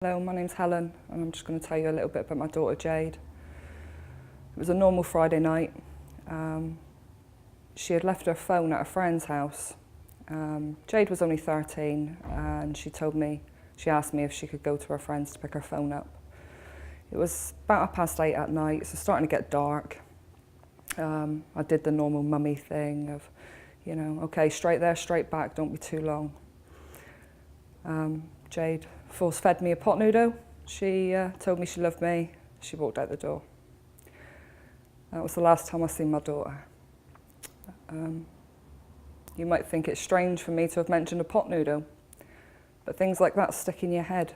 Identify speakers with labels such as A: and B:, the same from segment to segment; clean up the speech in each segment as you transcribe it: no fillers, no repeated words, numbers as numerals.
A: Hello, my name's Helen and I'm just going to tell you a little bit about my daughter Jade. It was a normal Friday night. She had left her phone at a friend's house. Jade was only 13 and she asked me if she could go to her friend's to pick her phone up. It was about 8:30 at night, so starting to get dark. I did the normal mummy thing of, okay, straight there, straight back, don't be too long. Jade force-fed me a pot noodle. She told me she loved me. She walked out the door. That was the last time I seen my daughter. You might think it's strange for me to have mentioned a pot noodle, but things like that stick in your head,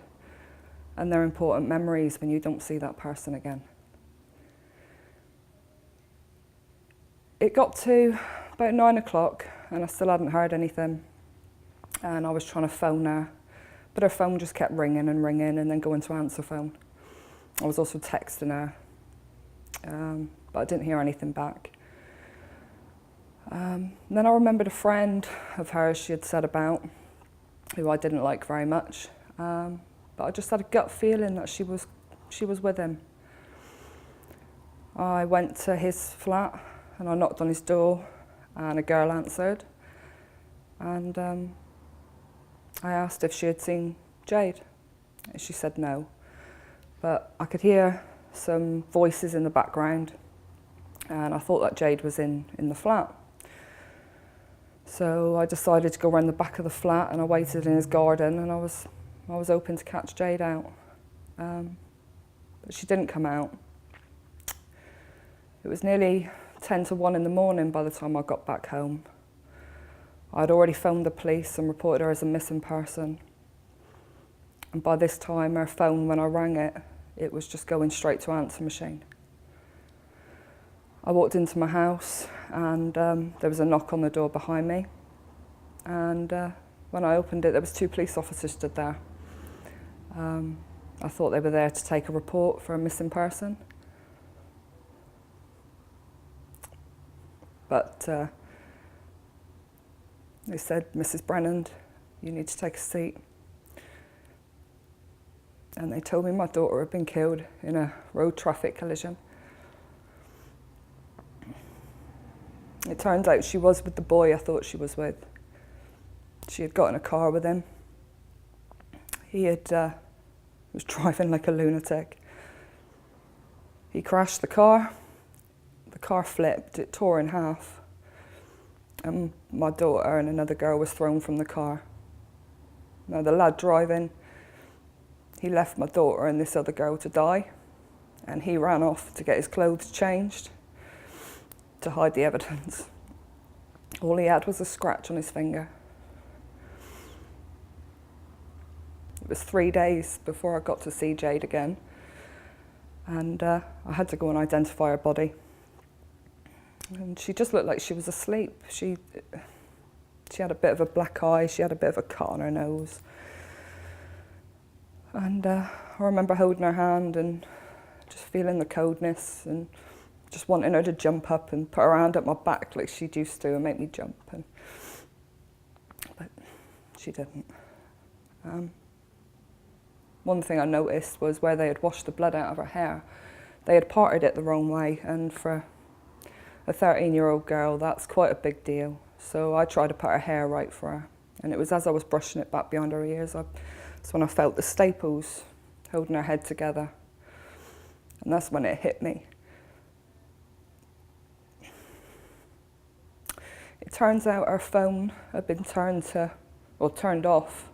A: and they're important memories when you don't see that person again. It got to about 9 o'clock and I still hadn't heard anything, and I was trying to phone her, but her phone just kept ringing and ringing and then going to answer phone. I was also texting her, but I didn't hear anything back. Then I remembered a friend of hers she had said about, who I didn't like very much, but I just had a gut feeling that she was with him. I went to his flat and I knocked on his door and a girl answered, and I asked if she had seen Jade, and she said no, but I could hear some voices in the background and I thought that Jade was in the flat. So I decided to go around the back of the flat and I waited in his garden, and I was hoping to catch Jade out, but she didn't come out. It was nearly 10 to 1 in the morning by the time I got back home. I'd already phoned the police and reported her as a missing person. And by this time, her phone, when I rang it, it was just going straight to answer machine. I walked into my house and there was a knock on the door behind me. And when I opened it, there was 2 police officers stood there. I thought they were there to take a report for a missing person. But they said, "Mrs. Brennan, you need to take a seat." And they told me my daughter had been killed in a road traffic collision. It turns out she was with the boy I thought she was with. She had got in a car with him. He was driving like a lunatic. He crashed the car flipped, it tore in half, and my daughter and another girl was thrown from the car. Now the lad driving, he left my daughter and this other girl to die, and he ran off to get his clothes changed to hide the evidence. All he had was a scratch on his finger. It was 3 days before I got to see Jade again, and I had to go and identify her body. And she just looked like she was asleep. She had a bit of a black eye, she had a bit of a cut on her nose. And I remember holding her hand and just feeling the coldness and just wanting her to jump up and put her hand up my back like she'd used to and make me jump. But she didn't. One thing I noticed was where they had washed the blood out of her hair, they had parted it the wrong way, and for a 13-year-old girl, that's quite a big deal. So I tried to put her hair right for her. And it was as I was brushing it back behind her ears, that's when I felt the staples holding her head together. And that's when it hit me. It turns out her phone had been turned off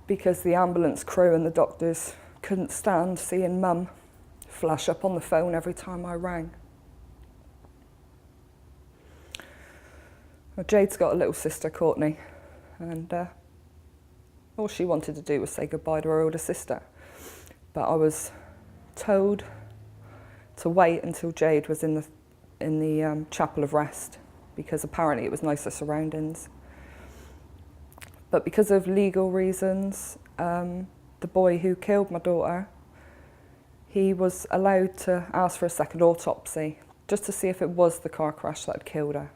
A: because the ambulance crew and the doctors couldn't stand seeing Mum flash up on the phone every time I rang. Well, Jade's got a little sister, Courtney, and all she wanted to do was say goodbye to her older sister. But I was told to wait until Jade was in the chapel of rest, because apparently it was nicer surroundings. But because of legal reasons, the boy who killed my daughter, he was allowed to ask for a second autopsy, just to see if it was the car crash that had killed her.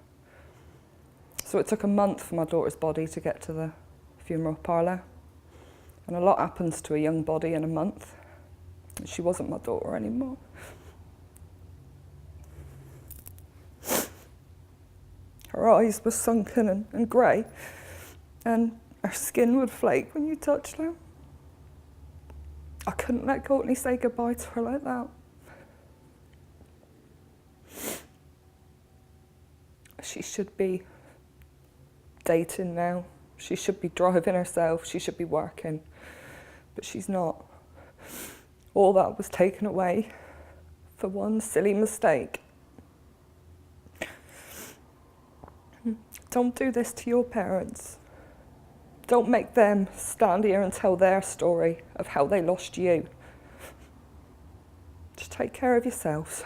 A: So it took a month for my daughter's body to get to the funeral parlour. And a lot happens to a young body in a month. She wasn't my daughter anymore. Her eyes were sunken and grey, and her skin would flake when you touched her. I couldn't let Courtney say goodbye to her like that. She should be dating now. She should be driving herself. She should be working. But she's not. All that was taken away for one silly mistake. Don't do this to your parents. Don't make them stand here and tell their story of how they lost you. Just take care of yourselves.